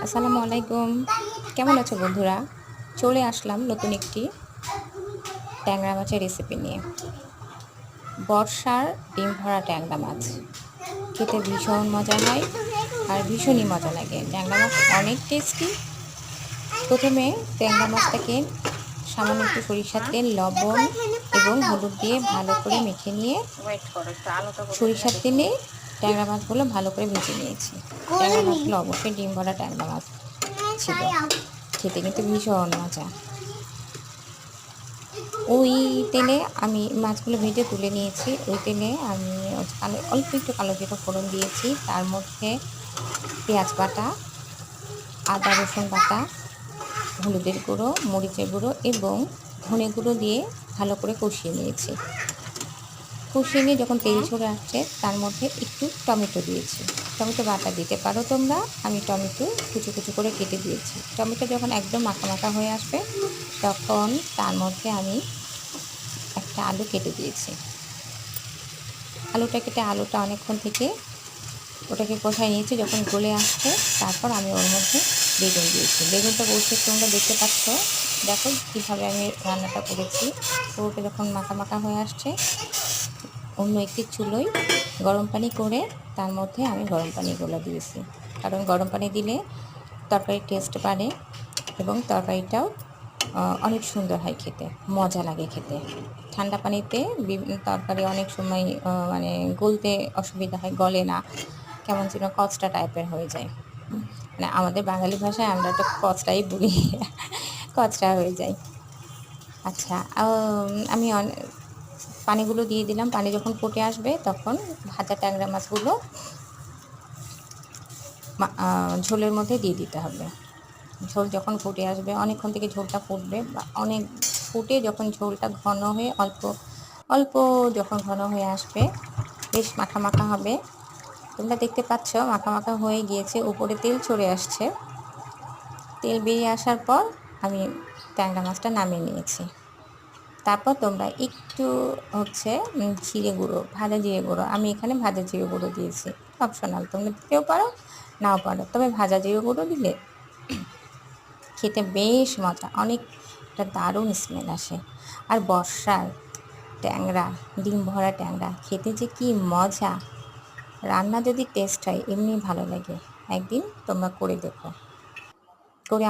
আসসালামু আলাইকুম। কেমন আছো বন্ধুরা? চলে আসলাম নতুন একটি ট্যাংরা মাছের রেসিপি নিয়ে। বর্ষার ডিম ভরা ট্যাংরা মাছ। খেতে ভীষণ মজা হয় আর ভীষণই মজা লাগে। ট্যাংরা মাছ অনেক টেস্টি। প্রথমে ট্যাংরা মাছটাকে সামান্য একটু সরিষার তেল, লবণ এবং হলুদ দিয়ে ভালো করে মেখে নিয়ে সরিষার তেলে ট্যাংরা মাছগুলো ভালো করে ভেজে নিয়েছি। ট্যাংরা মাছগুলো অবশ্যই ডিম ভরা ট্যাংরা মাছ ছিল। খেতে কিন্তু ভীষণ মজা। ওই তেলে আমি মাছগুলো ভেজে তুলে নিয়েছি। ওই তেলে আমি অল্প একটু কালো জিরা ফোড়ন দিয়েছি। তার মধ্যে পেঁয়াজ বাটা, আদা রসুন বাটা, হলুদের গুঁড়ো, মরিচের গুঁড়ো এবং ধনে গুঁড়ো দিয়ে ভালো করে কষিয়ে নিয়েছি। কষিয়ে নিয়ে যখন তেল ছেড়ে আসছে তার মধ্যে একটু টমেটো দিয়েছি। টমেটো বাটা দিতে পারো তোমরা, আমি টমেটো কুচো কুচো করে কেটে দিয়েছি। টমেটো যখন একদম মাখা মাখা হয়ে আসবে তখন তার মধ্যে আমি একটা আলু কেটে দিয়েছি। আলুটা অনেকক্ষণ থেকে ওটাকে কষায় নিয়েছি। যখন গলে আসছে তারপর আমি ওর মধ্যে বেগুন দিয়েছি। বেগুনটা অবশ্যই তোমরা দেখতে পাচ্ছ। দেখো কীভাবে আমি রান্নাটা করেছি। তো ওটা যখন মাখা মাখা হয়ে আসছে অন্য একটি চুলোয় গরম পানি করে তার মধ্যে আমি গরম পানিগুলো দিয়েছি। কারণ গরম পানি দিলে তরকারির টেস্ট বাড়ে এবং তরকারিটাও অনেক সুন্দর হয় খেতে, মজা লাগে খেতে। ঠান্ডা পানিতে তরকারি অনেক সময় মানে গলতে অসুবিধা হয়, গলে না, কেমন যেন কচটা টাইপের হয়ে যায়। মানে আমাদের বাঙালি ভাষায় আমরা তো কচটাই বলি কচটা হয়ে যায়। আচ্ছা, আমি পানিগুলো দিয়ে দিলাম। পানি যখন ফুটে আসবে তখন ভাজা ট্যাংরা মাছগুলো ঝোলের মধ্যে দিয়ে দিতে হবে। ঝোল যখন ফুটে আসবে, অনেকক্ষণ থেকে ঝোলটা ফুটবে, অনেক ফুটে যখন ঝোলটা ঘন হয়ে অল্প অল্প যখন ঘন হয়ে আসবে, বেশ মাখা মাখা হবে। তোমরা দেখতে পাচ্ছ মাখা মাখা হয়ে গিয়েছে, উপরে তেল চড়ে আসছে। তেল বেরিয়ে আসার পর আমি ট্যাংরা মাছটা নামিয়ে নিয়েছি। তারপর তোমরা একটু জিরে গুঁড়ো, ভাজা জিরে গুঁড়ো, আমি এখানে ভাজা জিরে গুঁড়ো দিয়েছি। অপশনাল, তোমরা দিতেও পারো নাও পারো, তবে ভাজা জিরে গুঁড়ো দিলে খেতে বেশ মজা, অনেক একটা দারুণ স্মেল আসে। আর বর্ষার ট্যাংরা, ডিম ভরা ট্যাংরা খেতে যে কি মজা! রান্না যদি টেস্ট হয় এমনি ভালো লাগে। একদিন তোমরা করে দেখো, করে